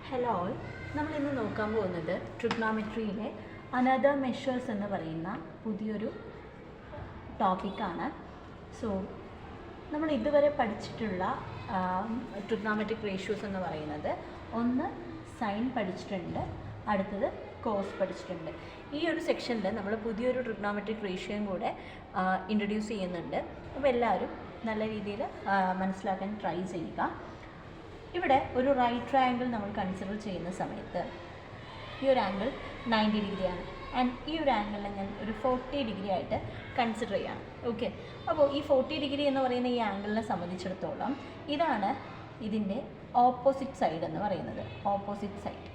Hello all, നമ്മൾ ഇന്ന് നോക്കാൻ പോകുന്നത് ട്രിഗ്നോമെട്രിയിലെ അനദർ മെഷേഴ്സ് എന്ന് പറയുന്ന പുതിയൊരു ടോപ്പിക്കാണ്. സോ നമ്മൾ ഇതുവരെ പഠിച്ചിട്ടുള്ള ട്രിഗ്നോമെട്രിക് റേഷ്യോസ് എന്ന് പറയുന്നത് ഒന്ന് സൈൻ പഠിച്ചിട്ടുണ്ട്, അടുത്തത് കോസ് പഠിച്ചിട്ടുണ്ട്. ഈ ഒരു സെക്ഷനിൽ നമ്മൾ പുതിയൊരു ട്രിഗ്നോമെട്രിക് റേഷ്യോയും കൂടെ ഇൻട്രൊഡ്യൂസ് ചെയ്യുന്നുണ്ട്. അപ്പോൾ എല്ലാവരും നല്ല രീതിയിൽ മനസ്സിലാക്കാൻ ട്രൈ ചെയ്യുക. ഇവിടെ ഒരു റൈറ്റ് ട്രയാങ്കിൾ നമ്മൾ കൺസിഡർ ചെയ്യുന്ന സമയത്ത് ഈ ഒരു ആംഗിൾ 90 ഡിഗ്രിയാണ് ആൻഡ് ഈ ഒരു ആംഗിളിനെ ഞാൻ ഒരു 40 ഡിഗ്രി ആയിട്ട് കൺസിഡർ ചെയ്യാണ്. ഓക്കെ, അപ്പോൾ ഈ 40 ഡിഗ്രി എന്ന് പറയുന്ന ഈ ആംഗിളിനെ സംബന്ധിച്ചിടത്തോളം ഇതാണ് ഇതിൻ്റെ ഓപ്പോസിറ്റ് സൈഡ് എന്ന് പറയുന്നത്, ഓപ്പോസിറ്റ് സൈഡ്.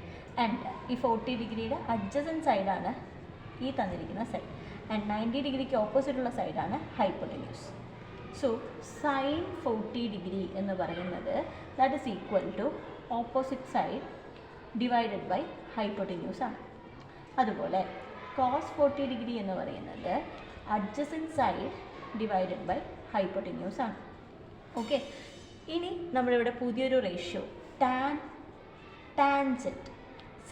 ആൻഡ് ഈ 40 ഡിഗ്രിയുടെ അഡ്ജസൻറ്റ് സൈഡാണ് ഈ തന്നിരിക്കുന്ന സൈഡ്, ആൻഡ് 90 ഡിഗ്രിക്ക് ഓപ്പോസിറ്റുള്ള സൈഡാണ് ഹൈപ്പോട്ടന്യൂസ്. സോ സൈൻ 40 ഡിഗ്രി എന്ന് പറയുന്നത് that is equal to opposite side divided by hypotenuse ആണ്. അതുപോലെ കോസ് 40 ഡിഗ്രി എന്ന് പറയുന്നത് adjacent side divided by hypotenuse ആണ്. ഓക്കെ, ഇനി നമ്മളിവിടെ പുതിയൊരു റേഷ്യോ ടാൻജൻറ്റ്,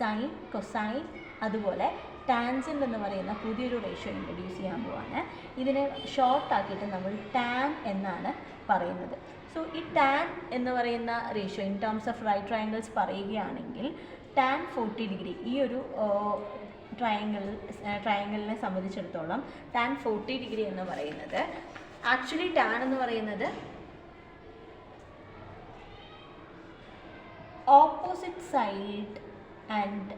സൈൻ കൊസൈൻ അതുപോലെ ടാൻജൻറ്റ് എന്ന് പറയുന്ന പുതിയൊരു റേഷ്യോ ഇൻട്രൊഡ്യൂസ് ചെയ്യാൻ പോവാണ്. ഇതിനെ ഷോർട്ടാക്കിയിട്ട് നമ്മൾ ടാൻ എന്നാണ് പറയുന്നത്. സോ ഈ ടാൻ എന്ന് പറയുന്ന ratio in terms of right പറയുകയാണെങ്കിൽ ടാൻ 40 ഡിഗ്രി ഈ ഒരു ട്രയാങ്കിളിനെ സംബന്ധിച്ചിടത്തോളം ടാൻ 40 ഡിഗ്രി എന്ന് പറയുന്നത് ആക്ച്വലി ടാൻ എന്ന് പറയുന്നത് opposite side and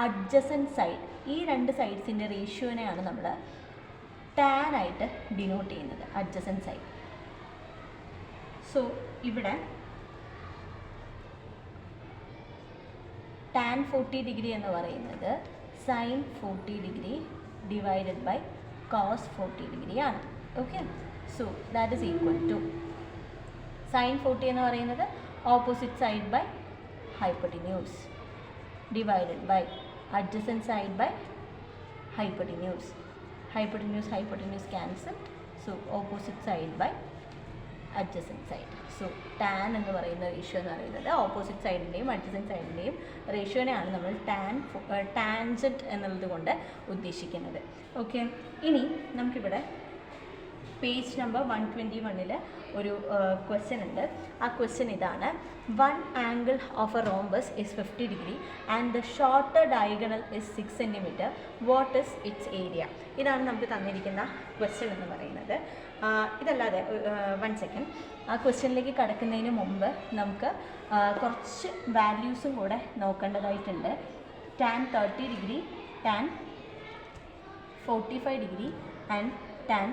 adjacent side, ഈ രണ്ട് സൈഡ്സിൻ്റെ റേഷ്യോനെയാണ് നമ്മൾ ടാൻ ആയിട്ട് ഡിനോട്ട് ചെയ്യുന്നത്, അഡ്ജസൻറ്റ് സൈഡ്. സോ ഇവിടെ ടാൻ 40 ഡിഗ്രി എന്ന് പറയുന്നത് sine 40 degree divided by cos 40 degree ആണ്. Okay, so that is equal to sine 40 എന്ന് പറയുന്നത് opposite side by hypotenuse divided by adjacent side by hypotenuse. Hypotenuse cancelled, so opposite side by adjacent side. So tan എന്ന് പറയുന്ന ratio എന്ന് പറയുന്നത് opposite സൈഡിൻ്റെയും adjacent സൈഡിൻ്റെയും റേഷ്യോനെയാണ് നമ്മൾ tangent എന്നുള്ളത് കൊണ്ട് ഉദ്ദേശിക്കുന്നത്. ഓക്കെ, ഇനി നമുക്കിവിടെ പേജ് നമ്പർ 121 ഒരു ക്വസ്റ്റ്യൻ ഉണ്ട്. ആ ക്വസ്റ്റ്യൻ ഇതാണ്: one angle of A rhombus is 50 degree and the shorter diagonal is 6 centimetre, what is it's area? ഇതാണ് നമുക്ക് തന്നിരിക്കുന്ന ക്വസ്റ്റ്യൻ എന്ന് പറയുന്നത്. ഇതല്ലാതെ വൺ സെക്കൻഡ്, ആ ക്വസ്റ്റ്യനിലേക്ക് കടക്കുന്നതിന് മുമ്പ് നമുക്ക് കുറച്ച് വാല്യൂസും കൂടെ നോക്കേണ്ടതായിട്ടുണ്ട്. Tan 30 degree, tan 45 degree and tan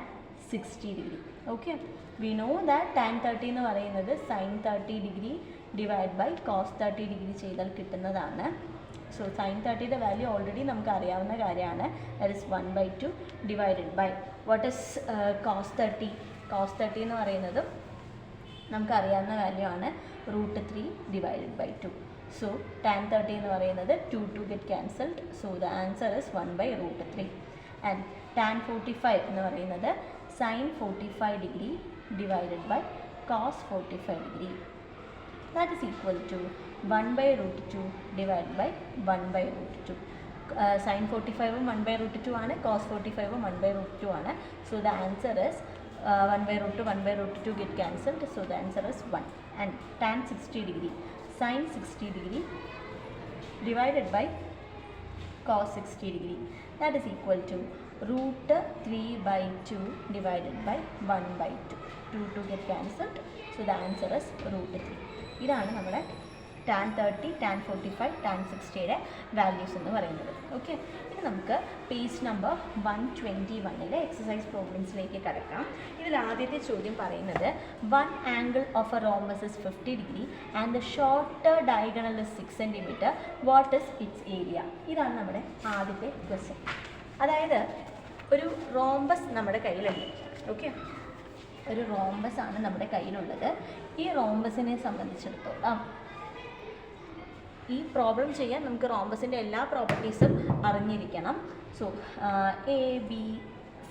60 degree. Okay, we know that tan 30 എന്ന് പറയുന്നത് sine 30 degree divide by cos 30 degree ചെയ്താൽ കിട്ടുന്നതാണ്. സോ സൈൻ 30യുടെ വാല്യൂ ഓൾറെഡി നമുക്ക് അറിയാവുന്ന കാര്യമാണ്, that is 1/2 divided by what is cos 30. Cos 30 എന്ന് പറയുന്നതും നമുക്ക് അറിയാവുന്ന വാല്യൂ ആണ് √3 ഡിവൈഡഡ് ബൈ 2. സോ ടാൻ 30 എന്ന് പറയുന്നത് 2 get cancelled, so the answer is 1/√3. And tan 45 എന്ന് പറയുന്നത് sine 45 degree divided by cos 45 degree, that is equal to 1/√2 divide by 1/√2. Sine 45ഉം 1/√2 ആണ്, കോസ് 45ഉം 1/√2 ആണ്. So the answer is 1/√2 get cancelled, so the answer is 1. And tan 60 degree, sine 60 degree divided by cos 60 degree, that is equal to √3/2 divided by 1/2. 2 get cancelled, so the answer is √3. ഇതാണ് നമ്മുടെ tan 30, tan 45, tan 60യുടെ values എന്ന് പറയുന്നത്. Okay, ഇനി നമുക്ക് page number 121 exercise പ്രോബ്ലംസിലേക്ക് കിടക്കാം. ഇതിൽ ആദ്യത്തെ ചോദ്യം പറയുന്നത് one angle of A rhombus is 50 degree and the shorter diagonal is 6 centimetre, what is it's area? ഇതാണ് നമ്മുടെ ആദ്യത്തെ ക്വസ്റ്റ്യൻ. അതായത് ഒരു റോംബസ് നമ്മുടെ കയ്യിലുണ്ട്. ഓക്കെ, ഒരു റോംബസ് ആണ് നമ്മുടെ കയ്യിലുള്ളത്. ഈ റോംബസിനെ സംബന്ധിച്ചിടത്തോളം ഈ പ്രോബ്ലം ചെയ്യാൻ നമുക്ക് റോംബസിൻ്റെ എല്ലാ പ്രോപ്പർട്ടീസും അറിഞ്ഞിരിക്കണം. So A B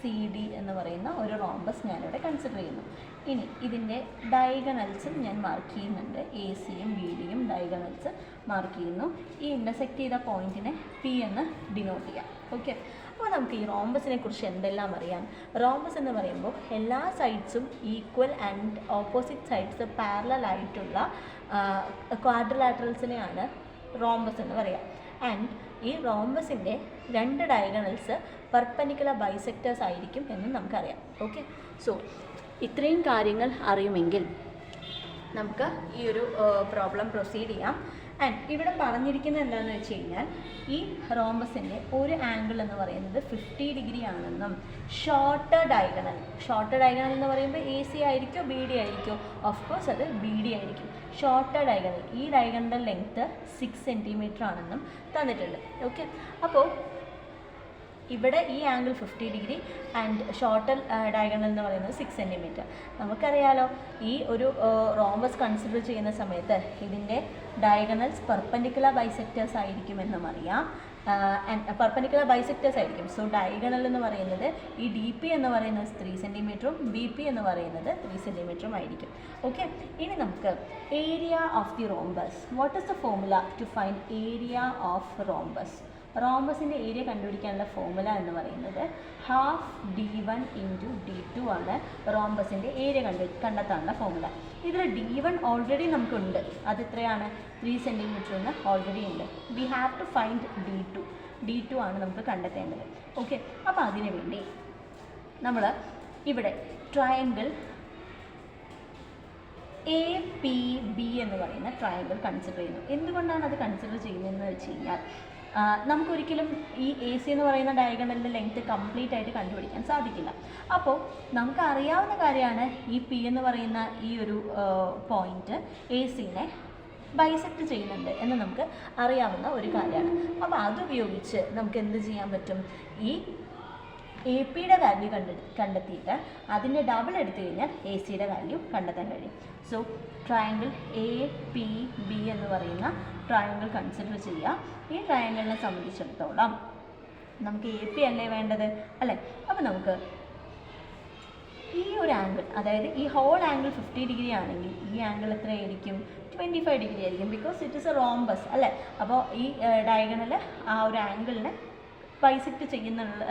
C D എന്ന് പറയുന്ന ഒരു റോംബസ് ഞാനിവിടെ കൺസിഡർ ചെയ്യുന്നു. ഇനി ഇതിൻ്റെ ഡയഗണൽസും ഞാൻ മാർക്ക് ചെയ്യുന്നുണ്ട്. എ സിയും ബി ഡിയും ഡയഗണൽസ് മാർക്ക് ചെയ്യുന്നു. ഈ ഇൻ്റർസെക്റ്റ് ചെയ്ത പോയിൻറ്റിനെ പി എന്ന് ഡിനോട്ട് ചെയ്യാം. ഓക്കെ, അപ്പോൾ നമുക്ക് ഈ റോംബസിനെ കുറിച്ച് എന്തെല്ലാം അറിയാം? റോംബസ് എന്ന് പറയുമ്പോൾ എല്ലാ സൈഡ്സും equal and opposite sides parallel ആയിട്ടുള്ള ക്വാഡ്രിലാറ്ററൽസിനെയാണ് റോംബസ് എന്ന് പറയാം. ആൻഡ് ഈ റോംബസിൻ്റെ 2 ഡയഗണൽസ് പെർപെൻഡിക്കുലർ ബൈസെക്ടേഴ്സ് ആയിരിക്കും എന്നും നമുക്കറിയാം. ഓക്കെ, സോ ഇത്രയും കാര്യങ്ങൾ അറിയുമെങ്കിൽ നമുക്ക് ഈ ഒരു പ്രോബ്ലം പ്രൊസീഡ് ചെയ്യാം. ആൻഡ് ഇവിടെ പറഞ്ഞിരിക്കുന്നത് എന്താണെന്ന് വെച്ച് കഴിഞ്ഞാൽ ഈ റോംബസിൻ്റെ ഒരു ആംഗിൾ എന്ന് പറയുന്നത് 50 ഡിഗ്രി ആണെന്നും ഷോർട്ടർ ഡയഗണൽ എന്ന് പറയുമ്പോൾ എ സി ആയിരിക്കും ബി ഡി ആയിരിക്കും? ഓഫ് കോഴ്സ് അത് ബി ഡി ആയിരിക്കും. ഷോർട്ടർ ഡയഗണൽ, ഈ ഡയഗണലിൻ്റെ ലെങ്ത്ത് 6 സെൻറ്റിമീറ്റർ ആണെന്നും തന്നിട്ടുണ്ട്. ഓക്കെ, അപ്പോൾ ഇവിടെ ഈ angle 50 degree and shorter diagonal എന്ന് പറയുന്നത് 6 സെൻറ്റിമീറ്റർ. നമുക്കറിയാലോ ഈ ഒരു റോംബസ് കൺസിഡർ ചെയ്യുന്ന സമയത്ത് ഇതിൻ്റെ ഡയഗണൽസ് പെർപെൻഡിക്കുലർ ബൈസെക്ടേഴ്സ് ആയിരിക്കുമെന്നും അറിയാം. പെർപെൻഡിക്കുലർ ബൈസെക്ടേഴ്സ് ആയിരിക്കും. സോ ഡയഗണൽ എന്ന് പറയുന്നത് ഈ ഡി പി എന്ന് പറയുന്നത് 3 സെൻറ്റിമീറ്ററും ബി പി എന്ന് പറയുന്നത് 3 സെൻറ്റിമീറ്ററും ആയിരിക്കും. ഓക്കെ, ഇനി നമുക്ക് area of the rhombus. What is the formula to find area of rhombus? റോംബസിൻ്റെ ഏരിയ കണ്ടുപിടിക്കാനുള്ള ഫോർമുല എന്ന് പറയുന്നത് ½ d1 × d2 ആണ് റോംബസിൻ്റെ ഏരിയ കണ്ടെത്താനുള്ള ഫോർമുല. ഇതിൽ d1 ഓൾറെഡി നമുക്കുണ്ട്. അത് എത്രയാണ്? 3 സെൻറ്റിമീറ്റർ എന്ന് ഓൾറെഡി ഉണ്ട്. We have to find d2 ആണ് നമുക്ക് കണ്ടെത്തേണ്ടത്. ഓക്കെ, അപ്പോൾ അതിനു വേണ്ടി നമ്മൾ ഇവിടെ ട്രയാങ്കിൾ APB എന്ന് പറയുന്ന ട്രയാങ്കിൾ കൺസിഡർ ചെയ്യുന്നു. എന്തുകൊണ്ടാണ് അത് കൺസിഡർ ചെയ്യുന്നതെന്ന് വെച്ച് കഴിഞ്ഞാൽ നമുക്കൊരിക്കലും ഈ എ സി എന്ന് പറയുന്ന ഡയഗണലിൻ്റെ ലെങ്ത്ത് കംപ്ലീറ്റ് ആയിട്ട് കണ്ടുപിടിക്കാൻ സാധിക്കില്ല. അപ്പോൾ നമുക്ക് അറിയാവുന്ന കാര്യമാണ് ഈ പി എന്ന് പറയുന്ന ഈ ഒരു പോയിൻറ്റ് എ സിനെ ബൈസെക്റ്റ് ചെയ്യുന്നുണ്ട് എന്ന് നമുക്ക് അറിയാവുന്ന ഒരു കാര്യമാണ്. അപ്പോൾ അതുപയോഗിച്ച് നമുക്ക് എന്ത് ചെയ്യാൻ പറ്റും? ഈ എ പിയുടെ വാല്യൂ കണ്ടെത്തിയിട്ട് അതിൻ്റെ ഡബിൾ എടുത്തു കഴിഞ്ഞാൽ എ സിയുടെ വാല്യൂ കണ്ടെത്താൻ കഴിയും. സോ ട്രയാങ്കിൾ APB എന്ന് പറയുന്ന ട്രയാങ്കിൾ കൺസിഡർ ചെയ്യുക. ഈ ട്രയാങ്കിളിനെ സംബന്ധിച്ചിടത്തോളം നമുക്ക് AP അല്ലേ വേണ്ടത്, അല്ലേ? അപ്പോൾ നമുക്ക് ഈ ഒരു ആംഗിൾ, അതായത് ഈ ഹോൾ ആംഗിൾ 50 ഡിഗ്രി ആണെങ്കിൽ ഈ ആംഗിൾ എത്രയായിരിക്കും? 25 ഡിഗ്രി ആയിരിക്കും. Because it is A rhombus, അല്ലേ? അപ്പോൾ ഈ ഡയഗണൽ ആ ഒരു ആംഗിളിനെ ബൈസെക്റ്റ് ചെയ്യുന്നുള്ള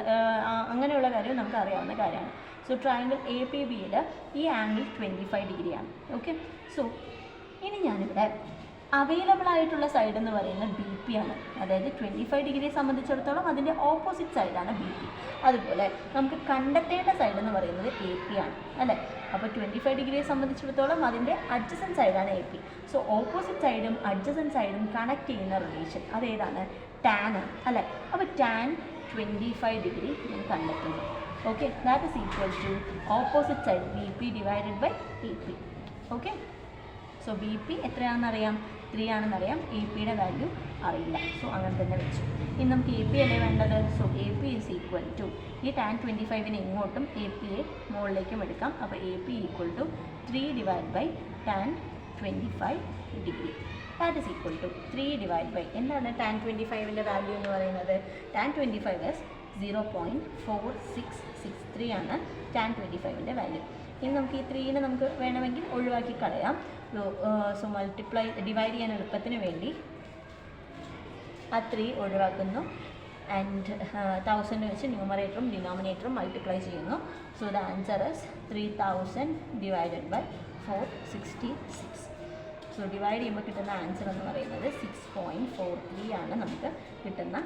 അങ്ങനെയുള്ള കാര്യം നമുക്ക് അറിയാവുന്ന കാര്യമാണ്. സോ ട്രയാങ്കിൾ APBയിൽ ഈ ആംഗിൾ 25 ഡിഗ്രിയാണ്. ഓക്കെ, സോ ഇനി ഞാനിവിടെ അവൈലബിൾ ആയിട്ടുള്ള സൈഡ് എന്ന് പറയുന്നത് BP ആണ്. അതായത് 25 ഡിഗ്രിയെ സംബന്ധിച്ചിടത്തോളം അതിൻ്റെ ഓപ്പോസിറ്റ് സൈഡാണ് BP. അതുപോലെ നമുക്ക് കണ്ടെത്തേണ്ട സൈഡ് എന്ന് പറയുന്നത് AP ആണ്, അല്ലേ? അപ്പോൾ 25 ഡിഗ്രിയെ സംബന്ധിച്ചിടത്തോളം അതിൻ്റെ അഡ്ജസൻറ്റ് സൈഡാണ് AP. സോ ഓപ്പോസിറ്റ് സൈഡും അഡ്ജസൻറ്റ് സൈഡും കണക്ട് ചെയ്യുന്ന റിലേഷൻ അതേതാണ്? ടാൻ ആണ്, അല്ലേ? അപ്പോൾ ടാൻ 25 ഡിഗ്രി ഞാൻ കണ്ടെത്തുന്നു. Okay, that is equal to opposite side BP divided by AP. Okay, so BP എത്രയാണെന്നറിയാം? 3 ആണെന്നറിയാം. APയുടെ വാല്യൂ അറിയില്ല. സോ അങ്ങനെ തന്നെ വെച്ചു. ഇനി നമുക്ക് AP അല്ലേ വേണ്ടത്? So AP is equal to ഈ ടാൻ 25നെ ഇങ്ങോട്ടും APയെ മുകളിലേക്കും എടുക്കാം. അപ്പോൾ AP equal to 3 divide by tan 25 degree. That is equal to 3 divide by എന്താണ് ടാൻ 25ൻ്റെ വാല്യൂ എന്ന് പറയുന്നത്? ടാൻ 25 ഇസ് 0.4663 ആണ് ടാൻ 25ൻ്റെ വാല്യൂ. ഇനി നമുക്ക് ഈ 3നെ നമുക്ക് വേണമെങ്കിൽ ഒഴിവാക്കി കളയാം. സോ ഡിവൈഡ് ചെയ്യാൻ എളുപ്പത്തിന് വേണ്ടി ആ 3 ഒഴിവാക്കുന്നു. ആൻഡ് 1000 വെച്ച് ന്യൂമറേറ്ററും ഡിനോമിനേറ്ററും മൾട്ടിപ്ലൈ ചെയ്യുന്നു. So the answer is 3000 divided by 466. So divide ചെയ്യുമ്പോൾ കിട്ടുന്ന ആൻസർ എന്ന് പറയുന്നത് 6.43 ആണ് നമുക്ക് കിട്ടുന്ന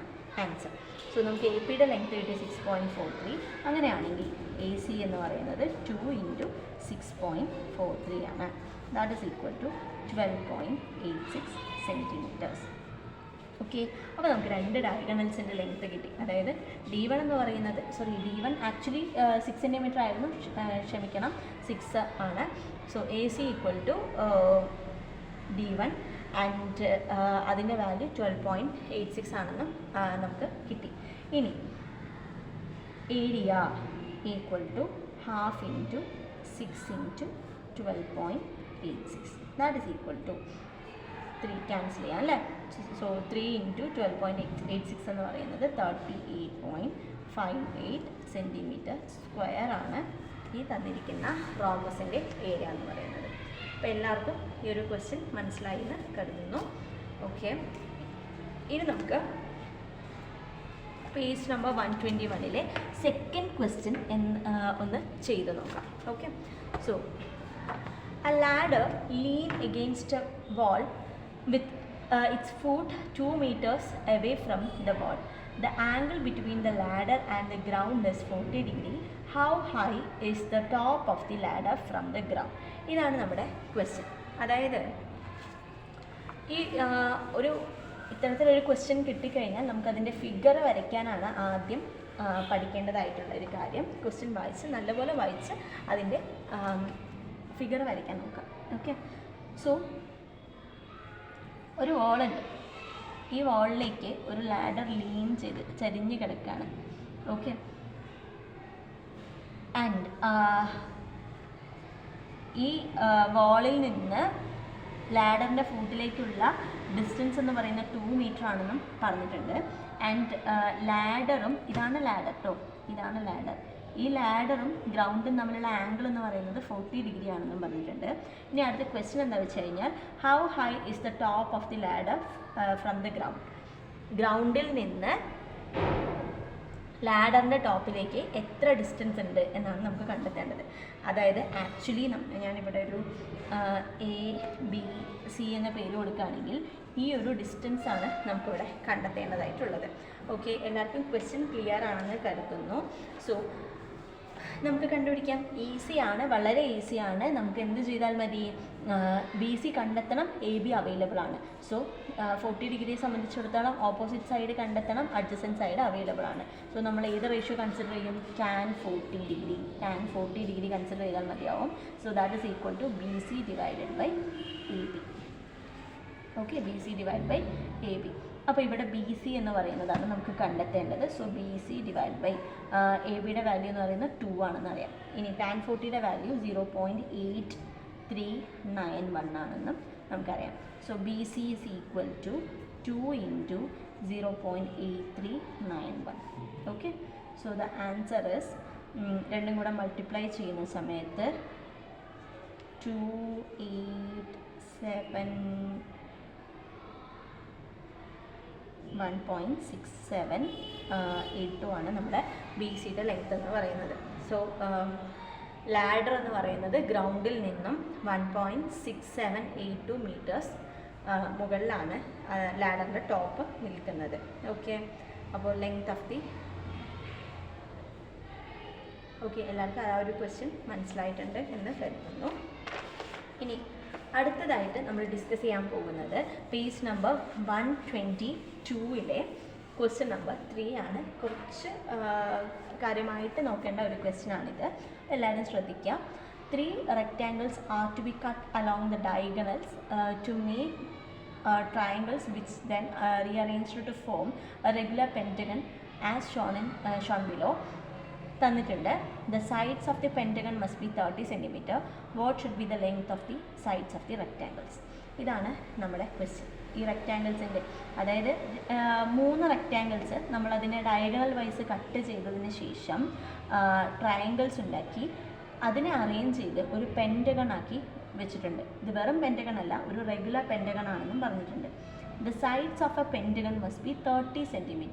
ആൻസർ. സോ നമുക്ക് APയുടെ ലെങ്ത് കിട്ടി 6.43. അങ്ങനെയാണെങ്കിൽ AC എന്ന് പറയുന്നത് 2 × 6.43 ആണ്. That is equal to 12.86 centimetres. Okay, അപ്പോൾ നമുക്ക് 2 ഡയഗണൽസിൻ്റെ ലെങ്ത്ത് കിട്ടി. അതായത് D1 എന്ന് പറയുന്നത് D1 ആക്ച്വലി 6 സെൻറ്റിമീറ്റർ ആയിരുന്നു, ക്ഷമിക്കണം 6 ആണ്. So AC equal to D1 and അതിൻ്റെ വാല്യൂ 12.86 ആണെന്നും നമുക്ക് കിട്ടി. ഇനി area equal to ½ × 6 × 12.86. That is equal to 3 cancel ചെയ്യാം, അല്ലേ? സോ 3 × 12.86 എന്ന് പറയുന്നത് 38.58 സെൻറ്റിമീറ്റർ സ്ക്വയർ ആണ് ഈ തന്നിരിക്കുന്ന റോംബസിൻ്റെ ഏരിയ എന്ന് പറയുന്നത്. അപ്പോൾ എല്ലാവർക്കും ഈ ഒരു ക്വസ്റ്റ്യൻ മനസ്സിലായി എന്ന് കരുതുന്നു. ഓക്കെ, ഇനി നമുക്ക് പേജ് നമ്പർ 121 സെക്കൻഡ് ക്വസ്റ്റ്യൻ ഒന്ന് ചെയ്ത് നോക്കാം. Okay, so a ladder lean against a wall with its foot 2 meters away from the wall. The angle between the ladder and the ground is 40 degree. How high is the top of the ladder from the ground? ഇതാണ് നമ്മുടെ question. അതായത് ഈ ഒരു ഇത്തരത്തിലൊരു question കിട്ടിക്കഴിഞ്ഞാൽ നമുക്കതിൻ്റെ figure വരയ്ക്കാനാണ് ആദ്യം പഠിക്കേണ്ടതായിട്ടുള്ള ഒരു കാര്യം. ക്വസ്റ്റ്യൻ വായിച്ച് നല്ലപോലെ വായിച്ച് അതിൻ്റെ ഫിഗർ വരയ്ക്കാൻ നോക്കാം. ഓക്കെ, സോ ഒരു വാളുണ്ട്. ഈ വാളിലേക്ക് ഒരു ലാഡർ ലീൻ ചെയ്ത് ചരിഞ്ഞ് കിടക്കുകയാണ്. ഓക്കെ, ആൻഡ് ഈ വാളിൽ നിന്ന് ലാഡറിൻ്റെ ഫൂട്ടിലേക്കുള്ള ഡിസ്റ്റൻസ് എന്ന് പറയുന്നത് 2 മീറ്റർ ആണെന്നും പറഞ്ഞിട്ടുണ്ട്. ആൻഡ് ലാഡറും ഇതാണ് ലാഡർ കേട്ടോ, ഇതാണ് ലാഡർ. ഈ ലാഡറും ഗ്രൗണ്ടും തമ്മിലുള്ള ആംഗിൾ എന്ന് പറയുന്നത് 40 ഡിഗ്രി ആണെന്നും പറഞ്ഞിട്ടുണ്ട്. ഇനി അടുത്ത ക്വസ്റ്റ്യൻ എന്താ വെച്ച് കഴിഞ്ഞാൽ how high is the top of the ladder from the ground. ഗ്രൗണ്ടിൽ നിന്ന് ലാഡറിൻ്റെ ടോപ്പിലേക്ക് എത്ര ഡിസ്റ്റൻസ് ഉണ്ട് എന്നാണ് നമുക്ക് കണ്ടെത്തേണ്ടത്. അതായത് ആക്ച്വലി ഞാനിവിടെ ഒരു ABC എന്ന പേര് കൊടുക്കുകയാണെങ്കിൽ ഈ ഒരു ഡിസ്റ്റൻസാണ് നമുക്കിവിടെ കണ്ടെത്തേണ്ടതായിട്ടുള്ളത്. ഓക്കെ, എല്ലാവർക്കും ക്വസ്റ്റ്യൻ ക്ലിയർ ആണെന്ന് കരുതുന്നു. സോ നമുക്ക് കണ്ടുപിടിക്കാം. ഈസിയാണ്, വളരെ ഈസിയാണ്. നമുക്ക് എന്ത് ചെയ്താൽ മതി, BC കണ്ടെത്തണം, AB അവൈലബിൾ ആണ്. സോ 40 ഡിഗ്രിയെ സംബന്ധിച്ചിടത്തോളം ഓപ്പോസിറ്റ് സൈഡ് കണ്ടെത്തണം, അഡ്ജസൻറ്റ് സൈഡ് അവൈലബിൾ ആണ്. സോ നമ്മൾ ഏത് റേഷ്യോ കൺസിഡർ ചെയ്യും, tan 40 ഡിഗ്രി കൺസിഡർ ചെയ്താൽ മതിയാവും. So that is equal to BC divided by AB. Okay, BC divide by AB. അപ്പോൾ ഇവിടെ BC എന്ന് പറയുന്നതാണ് നമുക്ക് കണ്ടെത്തേണ്ടത്. സോ BC ഡിവൈഡ് ബൈ ABയുടെ വാല്യൂ എന്ന് പറയുന്നത് 2 ആണെന്ന് അറിയാം. ഇനി tan 40യുടെ വാല്യൂ 0.8391 ആണെന്നും നമുക്കറിയാം. So BC is equal to 2 × 0.8391. Okay, so the answer is രണ്ടും കൂടെ മൾട്ടിപ്ലൈ ചെയ്യുന്ന സമയത്ത് 1.6782 ആണ് നമ്മുടെ BCയുടെ ലെങ്ത് എന്ന് പറയുന്നത്. സോ ലാഡർ എന്ന് പറയുന്നത് ഗ്രൗണ്ടിൽ നിന്നും 1.6782 മീറ്റേഴ്സ് മുകളിലാണ് ലാഡറിൻ്റെ ടോപ്പ് നിൽക്കുന്നത്. ഓക്കെ, അപ്പോൾ ലെങ്ത് ഓഫ് ദി ഓക്കെ, എല്ലാവർക്കും ആ ഒരു ക്വസ്റ്റ്യൻ മനസ്സിലായിട്ടുണ്ട് എന്ന് കരുതുന്നു. ഇനി അടുത്തതായിട്ട് നമ്മൾ ഡിസ്കസ് ചെയ്യാൻ പോകുന്നത് പേജ് നമ്പർ 122 ക്വസ്റ്റ്യൻ നമ്പർ 3 ആണ്. കുറച്ച് കാര്യമായിട്ട് നോക്കേണ്ട ഒരു ക്വസ്റ്റ്യൻ ആണിത്, എല്ലാവരും ശ്രദ്ധിക്കുക. 3 rectangles are to be cut along the diagonals to make triangles which then rearranged to form a regular pentagon as shown below. തന്നിട്ടുണ്ട്. The sides of the pentagon must be 30 cm. What should be the length of the sides of the rectangles? ഇതാണ് നമ്മുടെ question. ഈ റെക്റ്റാങ്കിൾസിൻ്റെ, അതായത് 3 rectangles നമ്മളതിനെ diagonal vice cut ചെയ്തതിന് ശേഷം triangles ഉണ്ടാക്കി അതിനെ അറേഞ്ച് ചെയ്ത് ഒരു പെൻറ്റഗൺ ആക്കി വെച്ചിട്ടുണ്ട്. ഇത് വെറും പെൻറ്റഗൺ അല്ല, ഒരു റെഗുലർ പെൻറ്റഗൺ ആണെന്നും പറഞ്ഞിട്ടുണ്ട്. The sides of a pentagon must be 30 cm.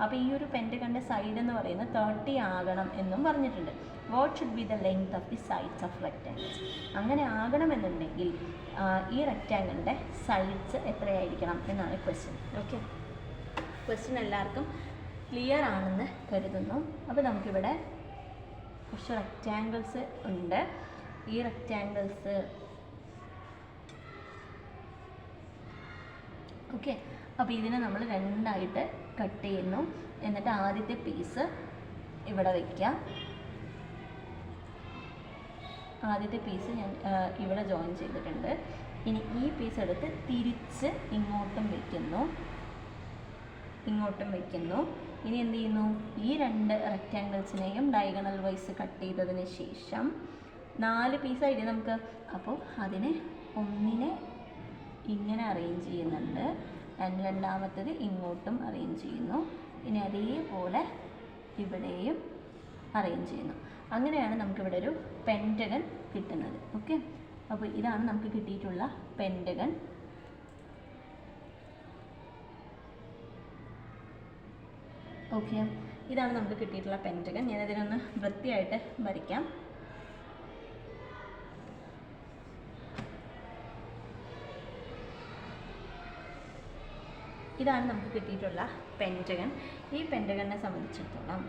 അപ്പോൾ ഈ ഒരു പെൻറ്റഗണിൻ്റെ സൈഡ് എന്ന് പറയുന്നത് 30 ആകണം എന്നും പറഞ്ഞിട്ടുണ്ട്. What should be the length of the sides of rectangles? അങ്ങനെ ആകണമെന്നുണ്ടെങ്കിൽ ഈ റെക്റ്റാങ്കിളിൻ്റെ സൈഡ്സ് എത്രയായിരിക്കണം എന്നാണ് ക്വസ്റ്റ്യൻ. ഓക്കെ, ക്വസ്റ്റ്യൻ എല്ലാവർക്കും ക്ലിയർ ആണെന്ന് കരുതുന്നു. അപ്പോൾ നമുക്കിവിടെ കുറച്ച് റെക്റ്റാങ്കിൾസ് ഉണ്ട്. ഈ റെക്റ്റാങ്കിൾസ് ഓക്കെ, അപ്പോൾ ഇതിനെ നമ്മൾ രണ്ടായിട്ട് കട്ട് ചെയ്യുന്നു. എന്നിട്ട് ആദ്യത്തെ പീസ് ഇവിടെ വയ്ക്കുക. ആദ്യത്തെ പീസ് ഞാൻ ഇവിടെ ജോയിൻ ചെയ്തിട്ടുണ്ട്. ഇനി ഈ പീസ് എടുത്ത് തിരിച്ച് ഇങ്ങോട്ടും വയ്ക്കുന്നു. ഇനി എന്ത് ചെയ്യുന്നു, ഈ 2 റെക്റ്റാങ്കിൾസിനെയും ഡയഗണൽ വൈസ് കട്ട് ചെയ്തതിന് ശേഷം 4 പീസായിട്ട് നമുക്ക്, അപ്പോൾ അതിനെ ഒന്നിനെ ഇങ്ങനെ അറേഞ്ച് ചെയ്യുന്നുണ്ട്, രണ്ടാമത്തേത് ഇങ്ങോട്ടും അറേഞ്ച് ചെയ്യുന്നു. ഇനി അതേപോലെ ഇവിടെയും അറേഞ്ച് ചെയ്യുന്നു. അങ്ങനെയാണ് നമുക്കിവിടെ ഒരു പെൻറ്റഗൺ കിട്ടുന്നത്. ഓക്കെ, അപ്പോൾ ഇതാണ് നമുക്ക് കിട്ടിയിട്ടുള്ള പെൻറ്റഗൺ. ഓക്കെ, ഇതാണ് നമുക്ക് കിട്ടിയിട്ടുള്ള പെൻറ്റഗൺ. ഞാനതിനൊന്ന് വൃത്തിയായിട്ട് വരയ്ക്കാം. ഇതാണ് നമുക്ക് കിട്ടിയിട്ടുള്ള പെൻറ്റഗൺ. ഈ പെൻറ്റഗണിനെ സംബന്ധിച്ചിടത്തോളം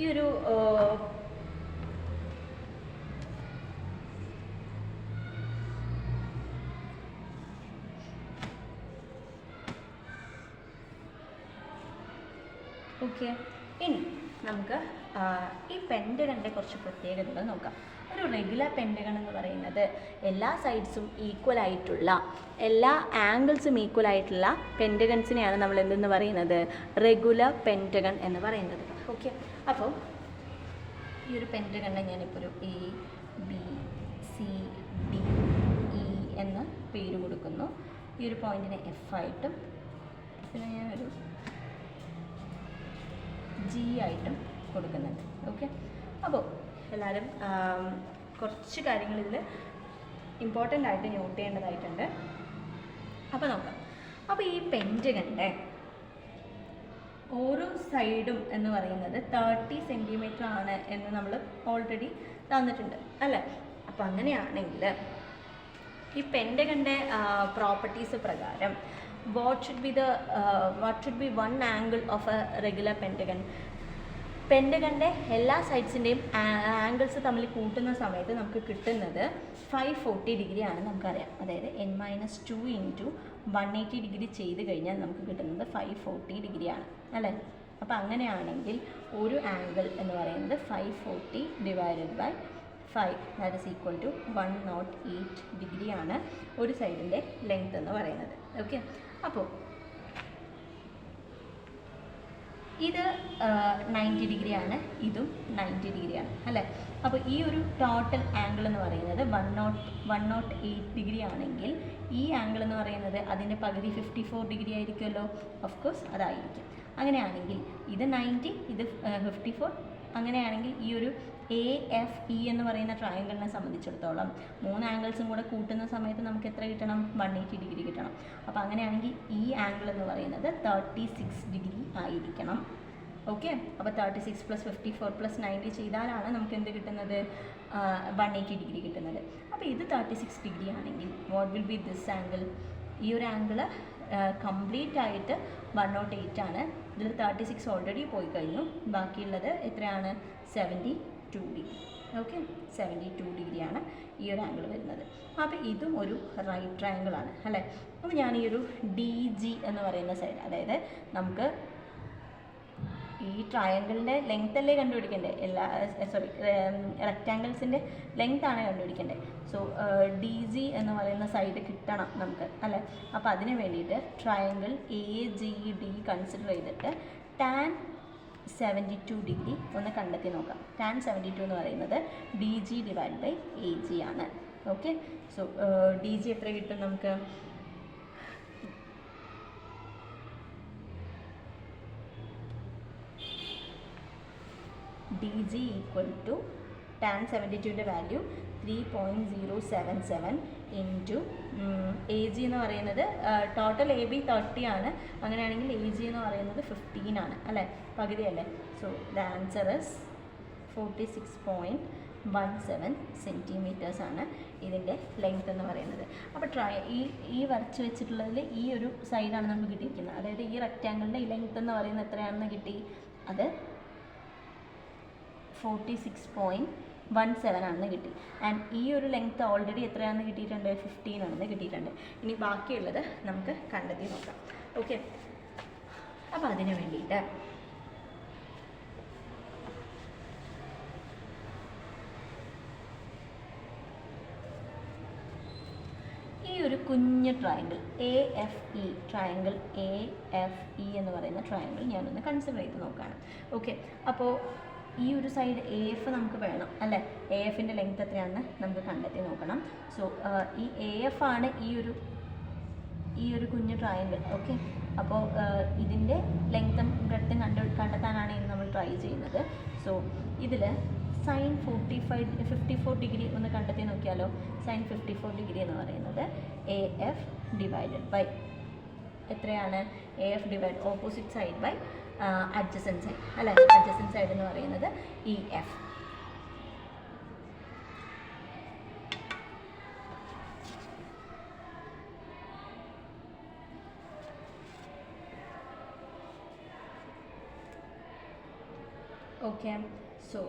ഈ ഒരു ഓക്കെ, ഇനി നമുക്ക് ഈ പെൻറ്റഗണിൻ്റെ കുറച്ച് പ്രത്യേകതകൾ നോക്കാം. ഒരു റെഗുലർ പെൻറ്റഗൺ എന്ന് പറയുന്നത് എല്ലാ സൈഡ്സും ഈക്വൽ ആയിട്ടുള്ള, എല്ലാ ആംഗിൾസും ഈക്വൽ ആയിട്ടുള്ള പെൻറ്റഗൺസിനെയാണ് നമ്മൾ എന്തെന്ന് പറയുന്നത്, റെഗുലർ പെൻറ്റഗൺ എന്ന് പറയുന്നത്. ഓക്കെ, അപ്പോൾ ഈ ഒരു പെൻറ്റഗണിനെ ഞാനിപ്പോൾ ഒരു ABCDE എന്ന് പേര് കൊടുക്കുന്നു. ഈ ഒരു പോയിന്റിനെ F ആയിട്ടും പിന്നെ ഞാനൊരു G ആയിട്ടും കൊടുക്കുന്നുണ്ട്. ഓക്കെ, അപ്പോൾ എല്ലാവരും കുറച്ച് കാര്യങ്ങൾ ഇതിൽ ഇമ്പോർട്ടൻ്റ് ആയിട്ട് നോട്ട് ചെയ്യേണ്ടതായിട്ടുണ്ട്. അപ്പോൾ നോക്കാം. അപ്പോൾ ഈ പെൻറ്റഗണിൻ്റെ ഓരോ സൈഡും എന്ന് പറയുന്നത് 30 സെൻറ്റിമീറ്റർ ആണ് എന്ന് നമ്മൾ ഓൾറെഡി തന്നിട്ടുണ്ട് അല്ലേ. അപ്പോൾ അങ്ങനെയാണെങ്കിൽ ഈ പെൻറ്റഗണിൻ്റെ പ്രോപ്പർട്ടീസ് പ്രകാരം what should be one angle of a regular pentagon? പെൻറ്റഗണിൻ്റെ എല്ലാ സൈഡ്സിൻ്റെയും ആംഗിൾസ് തമ്മിൽ കൂട്ടുന്ന സമയത്ത് നമുക്ക് കിട്ടുന്നത് 540 ഡിഗ്രി ആണ് നമുക്കറിയാം. അതായത് n-2 × 180 ഡിഗ്രി ചെയ്ത് കഴിഞ്ഞാൽ നമുക്ക് കിട്ടുന്നത് 540 ഡിഗ്രിയാണ് അല്ലേ. അപ്പോൾ അങ്ങനെയാണെങ്കിൽ ഒരു ആംഗിൾ എന്ന് പറയുന്നത് 540 / 5 ദാറ്റ് ഈസ് ഈക്വൽ ടു 108 ഡിഗ്രിയാണ് ഒരു സൈഡിൻ്റെ ലെങ്ത് എന്ന് പറയുന്നത്. ഓക്കെ, അപ്പോൾ ഇത് 90 ഡിഗ്രിയാണ്, ഇതും 90 ഡിഗ്രിയാണ് അല്ലേ. അപ്പോൾ ഈ ഒരു ടോട്ടൽ ആംഗിൾ എന്ന് പറയുന്നത് 108 ഡിഗ്രി ആണെങ്കിൽ ഈ ആംഗിൾ എന്ന് പറയുന്നത് അതിൻ്റെ പകുതി 54 ഡിഗ്രി ആയിരിക്കുമല്ലോ. ഓഫ് കോഴ്സ് അതായിരിക്കും. അങ്ങനെയാണെങ്കിൽ ഇത് 90, ഇത് 54. അങ്ങനെയാണെങ്കിൽ ഈ ഒരു AFE എന്ന് പറയുന്ന ട്രയാങ്കിളിനെ സംബന്ധിച്ചിടത്തോളം 3 ആംഗിൾസും കൂടെ കൂട്ടുന്ന സമയത്ത് നമുക്ക് എത്ര കിട്ടണം, 180 ഡിഗ്രി കിട്ടണം. അപ്പോൾ അങ്ങനെയാണെങ്കിൽ ഈ ആംഗിൾ എന്ന് പറയുന്നത് 36 ഡിഗ്രി ആയിരിക്കണം. ഓക്കെ, അപ്പോൾ 36 + 54 + 90 ചെയ്താലാണ് നമുക്ക് എന്ത് കിട്ടുന്നത്, 180 ഡിഗ്രി കിട്ടുന്നത്. അപ്പോൾ ഇത് 36 ഡിഗ്രി ആണെങ്കിൽ what will be this angle? ഈ ഒരു ആംഗിൾ കംപ്ലീറ്റ് ആയിട്ട് 108 ആണ്. ഇതിൽ 36 ഓൾറെഡി പോയി കഴിഞ്ഞു. ബാക്കിയുള്ളത് എത്രയാണ്, 72 ഡിഗ്രി. ഓക്കെ, 72 ഡിഗ്രിയാണ് ഈ ഒരു ആംഗിൾ വരുന്നത്. അപ്പോൾ ഇതും ഒരു റൈറ്റ് ട്രയാങ്കിൾ ആണ് അല്ലേ. അപ്പോൾ ഞാൻ ഈ ഒരു DG എന്ന് പറയുന്ന സൈഡ്, അതായത് നമുക്ക് ഈ ട്രയാങ്കിളിൻ്റെ ലെങ്ത് അല്ലേ കണ്ടുപിടിക്കേണ്ടത്, റെക്റ്റാങ്കിൾസിൻ്റെ ലെങ്ത് ആണ് കണ്ടുപിടിക്കേണ്ടത്. സോ DG എന്ന് പറയുന്ന സൈഡ് കിട്ടണം നമുക്ക് അല്ലേ. അപ്പോൾ അതിന് വേണ്ടിയിട്ട് ട്രയാങ്കിൾ AGD കൺസിഡർ ചെയ്തിട്ട് tan 72 ഡിഗ്രി ഒന്ന് കണ്ടെത്തി നോക്കാം. tan 72 എന്ന് പറയുന്നത് DG / AG ആണ്. ഓക്കെ, സോ DG എത്ര കിട്ടും നമുക്ക്, DG = tan 72ൻ്റെ വാല്യൂ 3.077 ഇൻറ്റു AG എന്ന് പറയുന്നത് ടോട്ടൽ AB 30 ആണ്. അങ്ങനെയാണെങ്കിൽ AG എന്ന് പറയുന്നത് 15 ആണ് അല്ലേ, പകുതിയല്ലേ. So the answer is 46.17 centimetres ആണ് ഇതിൻ്റെ ലെങ്ത് എന്ന് പറയുന്നത്. അപ്പോൾ ഈ വരച്ച് വെച്ചിട്ടുള്ളതിൽ ഈ ഒരു സൈഡാണ് നമുക്ക് കിട്ടിയിരിക്കുന്നത്. അതായത് ഈ റെക്റ്റാങ്കിളിൻ്റെ ഈ ലെങ്ത് എന്ന് പറയുന്നത് എത്രയാണെന്ന് കിട്ടി, അത് 46.17 ആണെന്ന് കിട്ടി. ആൻഡ് ഈ ഒരു ലെങ്ത് ഓൾറെഡി എത്രയാണെന്ന് കിട്ടിയിട്ടുണ്ട്, 15 ആണെന്ന് കിട്ടിയിട്ടുണ്ട്. ഇനി ബാക്കിയുള്ളത് നമുക്ക് കണ്ടെത്തി നോക്കാം. ഓക്കെ, അപ്പോൾ അതിന് വേണ്ടിയിട്ട് ഈ ഒരു കുഞ്ഞ് ട്രയാങ്കിൾ AFE എന്ന് പറയുന്ന ട്രയാങ്കിൾ ഞാനൊന്ന് കൺസിഡർ ചെയ്ത് നോക്കുകയാണ്. ഓക്കെ, അപ്പോൾ ഈ ഒരു സൈഡ് AF നമുക്ക് വേണം അല്ലേ. AFൻ്റെ ലെങ്ത് എത്രയാണെന്ന് നമുക്ക് കണ്ടെത്തി നോക്കണം. സോ ഈ AF ആണ് ഈ ഒരു ഈ ഒരു കുഞ്ഞു ട്രയാങ്കിൾ. ഓക്കെ, അപ്പോൾ ഇതിൻ്റെ ലെങ്ത്തും ബ്രെഡ്ത്തും കണ്ടെത്താനാണ് ഇന്ന് നമ്മൾ ട്രൈ ചെയ്യുന്നത്. സോ ഇതിൽ സൈൻ 54 ഡിഗ്രി ഒന്ന് കണ്ടെത്തി നോക്കിയാലോ. സൈൻ 54 ഡിഗ്രി എന്ന് പറയുന്നത് എ എഫ് ഡിവൈഡഡ് ബൈ എത്രയാണ്? A F divide opposite side by adjacent side അല്ലേ. അഡ്ജസൻറ്റ് സൈഡ് എന്ന് പറയുന്നത് ഇ എഫ്. Okay, so